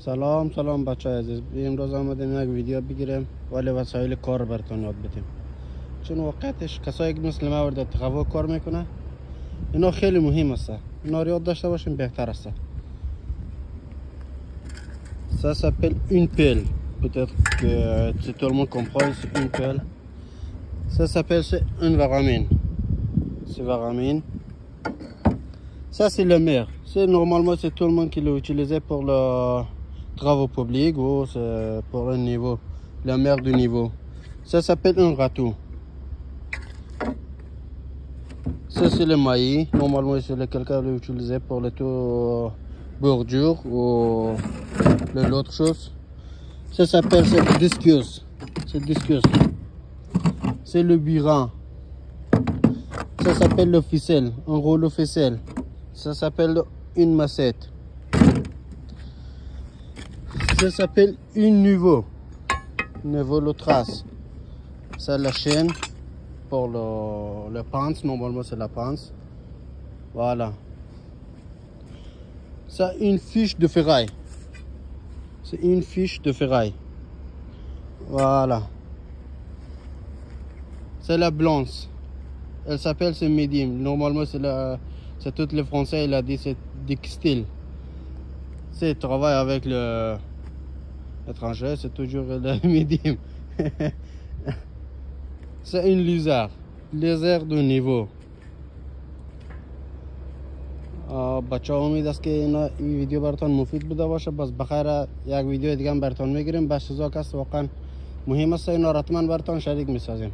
سلام بچه عزیز، امروز آمدیم یک ویدیو بگیریم ولی وسایل کار براتون یاد بدیم، چون واقعیتش کسایی که مثل ما ورده تقوا کار میکنه اینا خیلی مهم است. اینا رو یاد داشته باشیم بهتر است. Ça s'appelle une pelle, peut-être que tout le monde comprend, c'est une pelle. Ça s'appelle une varamine. C'est varamine. Ça c'est le mer. Normalement c'est tout le monde qui l'utilise pour le travaux publics ou pour le niveau, la mer du niveau. Ça s'appelle un râteau. Ça c'est le maillis. Normalement c'est quelqu'un l'utilise pour le tout bordure ou l'autre chose. Ça s'appelle discus. C'est discus. C'est le biran. Ça s'appelle le ficelle, un rouleau ficelle. Ça s'appelle une massette. Ça s'appelle une niveau le trace. C'est la chaîne pour le pince. Normalement c'est la pince. Voilà. C'est une fiche de ferraille. C'est une fiche de ferraille. Voilà. C'est la blanche. Elle s'appelle c'est médium. Normalement c'est tous les Français, il a dit c'est textile. C'est travail avec l'étranger, c'est toujours le médium. C'est une lézard de niveau. بچه ها امید است که این ویدیو براتون مفید بوده باشه. باز بخیر یک ویدیو دیگه هم براتون میگیریم. بس چیزا که واقعا مهم است اینا رو حتما براتون شریک میسازیم.